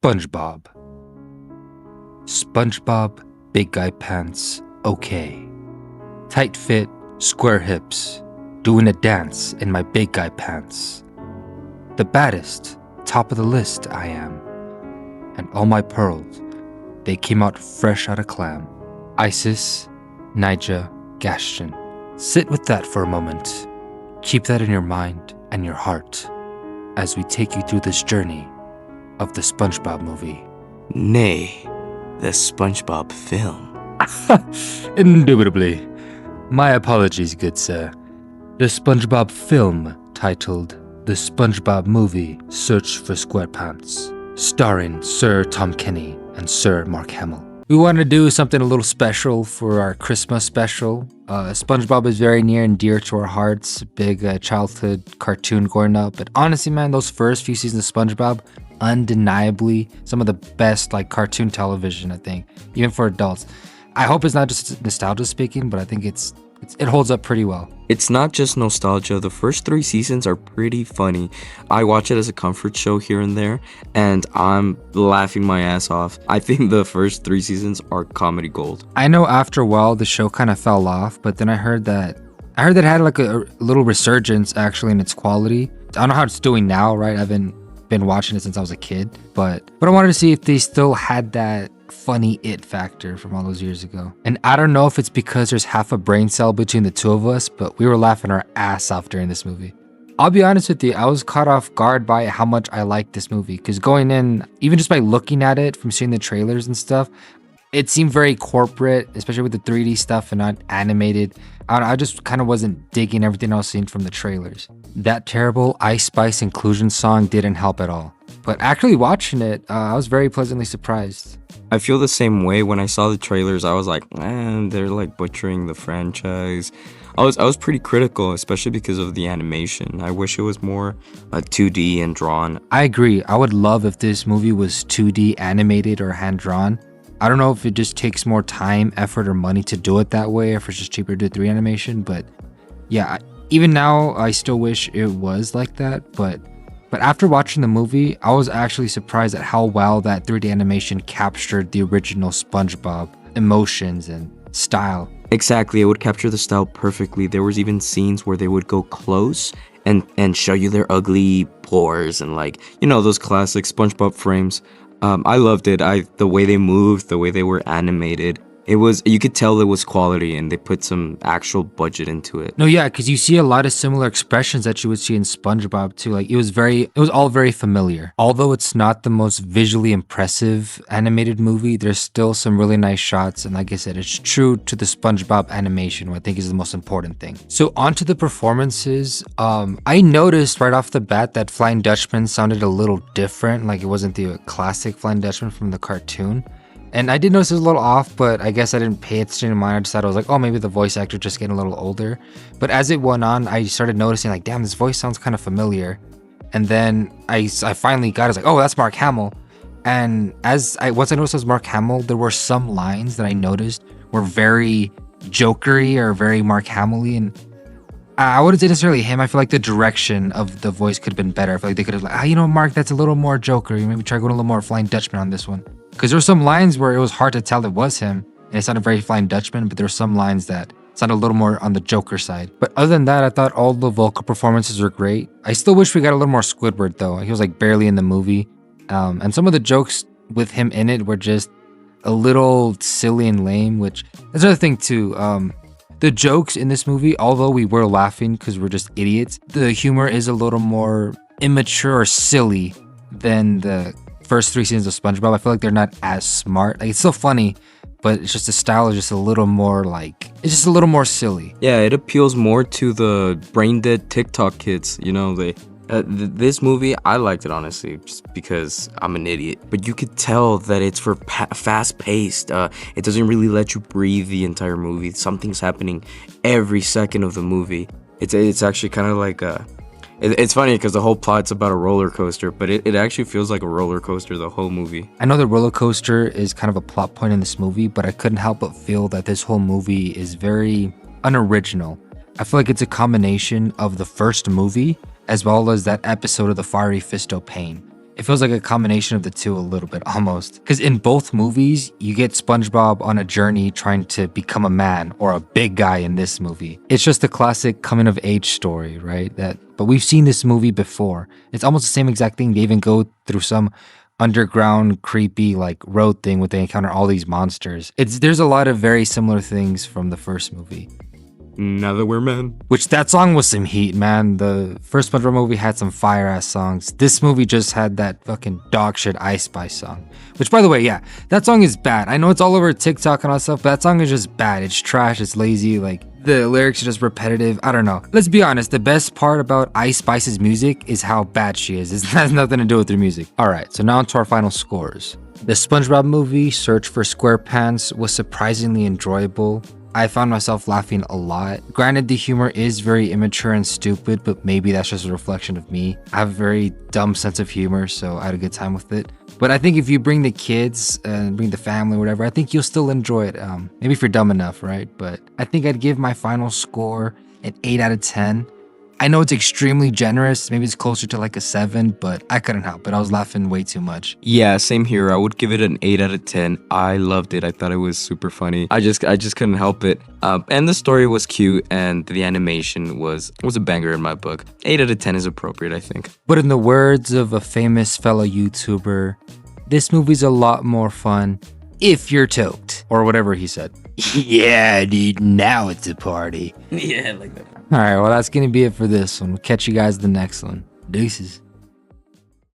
SpongeBob. SpongeBob, big guy pants, okay. Tight fit, square hips, doing a dance in my big guy pants. The baddest, top of the list I am. And all my pearls, they came out fresh out of clam. Isis, Nija, Gaston. Sit with that for a moment. Keep that in your mind and your heart as we take you through this journey of the Spongebob movie. Nay, the SpongeBob film. Indubitably. My apologies, good sir. The SpongeBob film, titled The SpongeBob Movie Search for SquarePants, starring Sir Tom Kenny and Sir Mark Hamill. We want to do something a little special for our Christmas special. SpongeBob is very near and dear to our hearts. Big childhood cartoon growing up. But honestly, man, those first few seasons of SpongeBob, undeniably some of the best like cartoon television, I think, even for adults. I hope it's not just nostalgia speaking, but I think it holds up pretty well. It's not just nostalgia. The first 3 seasons are pretty funny. I watch it as a comfort show here and there, and I'm laughing my ass off. I think the first 3 seasons are comedy gold. I know after a while the show kind of fell off, but then I heard that it had like a little resurgence actually in its quality. I don't know how it's doing now, right? I haven't been watching it since I was a kid, but I wanted to see if they still had that funny it factor from all those years ago. And I don't know if it's because there's half a brain cell between the two of us, but we were laughing our ass off during this movie. I'll be honest with you, I was caught off guard by how much I liked this movie, because going in, even just by looking at it, from seeing the trailers and stuff, it seemed very corporate, especially with the 3D stuff and not animated. I just kind of wasn't digging everything I was seeing from the trailers. That terrible Ice Spice inclusion song didn't help at all. But actually watching it, I was very pleasantly surprised. I feel the same way. When I saw the trailers, I was like, man, they're like butchering the franchise. I was pretty critical, especially because of the animation. I wish it was more 2D and drawn. I agree. I would love if this movie was 2D animated or hand-drawn. I don't know if it just takes more time, effort, or money to do it that way, or if it's just cheaper to do 3D animation, but yeah, even now, I still wish it was like that, but after watching the movie, I was actually surprised at how well that 3D animation captured the original SpongeBob emotions and style. Exactly, it would capture the style perfectly. There was even scenes where they would go close and show you their ugly pores and like, you know, those classic SpongeBob frames. I loved it. The way they moved, the way they were animated. You could tell it was quality and they put some actual budget into it. No, yeah, because you see a lot of similar expressions that you would see in SpongeBob too. Like it was all very familiar. Although it's not the most visually impressive animated movie, there's still some really nice shots. And like I said, it's true to the SpongeBob animation, which I think is the most important thing. So onto the performances. I noticed right off the bat that Flying Dutchman sounded a little different. Like it wasn't the classic Flying Dutchman from the cartoon. And I did notice it was a little off, but I guess I didn't pay attention to mine. I just thought I was like, oh, maybe the voice actor just getting a little older. But as it went on, I started noticing like, damn, this voice sounds kind of familiar. And then I finally got it. I was like, oh, that's Mark Hamill. And once I noticed it was Mark Hamill, there were some lines that I noticed were very jokery or very Mark Hamill-y. And I wouldn't say necessarily him. I feel like the direction of the voice could have been better. I feel like they could have like, Mark, that's a little more jokery. Maybe try going a little more Flying Dutchman on this one. Because there were some lines where it was hard to tell it was him, and it sounded very Flying Dutchman, but there were some lines that sounded a little more on the Joker side. But other than that, I thought all the vocal performances were great. I still wish we got a little more Squidward, though. He was like barely in the movie. And some of the jokes with him in it were just a little silly and lame, which that's another thing, too. The jokes in this movie, although we were laughing because we're just idiots, the humor is a little more immature or silly than the first 3 seasons of SpongeBob. I feel like they're not as smart. Like it's still funny, but it's just the style is just a little more like, it's just a little more silly. Yeah, it appeals more to the brain dead TikTok kids. You know, this movie, I liked it honestly, just because I'm an idiot. But you could tell that it's for fast paced. It doesn't really let you breathe the entire movie. Something's happening every second of the movie. It's actually kind of like It's funny because the whole plot's about a roller coaster, but it actually feels like a roller coaster the whole movie. I know the roller coaster is kind of a plot point in this movie, but I couldn't help but feel that this whole movie is very unoriginal. I feel like it's a combination of the first movie as well as that episode of the Fiery Fist o' Pain. It feels like a combination of the two a little bit, almost. Because in both movies, you get SpongeBob on a journey trying to become a man, or a big guy in this movie. It's just a classic coming of age story, right? But we've seen this movie before. It's almost the same exact thing. They even go through some underground creepy like road thing where they encounter all these monsters. There's a lot of very similar things from the first movie. Now that we're men. Which that song was some heat, man. The first SpongeBob movie had some fire ass songs. This movie just had that fucking dog shit Ice Spice song. Which, by the way, yeah, that song is bad. I know it's all over TikTok and all that stuff, but that song is just bad. It's trash. It's lazy. Like the lyrics are just repetitive. I don't know. Let's be honest. The best part about Ice Spice's music is how bad she is. It has nothing to do with her music. All right, so now on to our final scores. The SpongeBob movie, Search for SquarePants, was surprisingly enjoyable. I found myself laughing a lot. Granted, the humor is very immature and stupid, but maybe that's just a reflection of me. I have a very dumb sense of humor, so I had a good time with it. But I think if you bring the kids and bring the family or whatever, I think you'll still enjoy it. Maybe if you're dumb enough, right? But I think I'd give my final score an 8 out of 10. I know it's extremely generous. Maybe it's closer to like a 7, but I couldn't help it. I was laughing way too much. Yeah, same here. I would give it an 8 out of 10. I loved it. I thought it was super funny. I just couldn't help it. And the story was cute, and the animation was a banger in my book. 8 out of 10 is appropriate, I think. But in the words of a famous fellow YouTuber, this movie's a lot more fun if you're toked, or whatever he said. Yeah, dude, now it's a party. Yeah, like that. All right, well, that's going to be it for this one. We'll catch you guys in the next one. Deuces.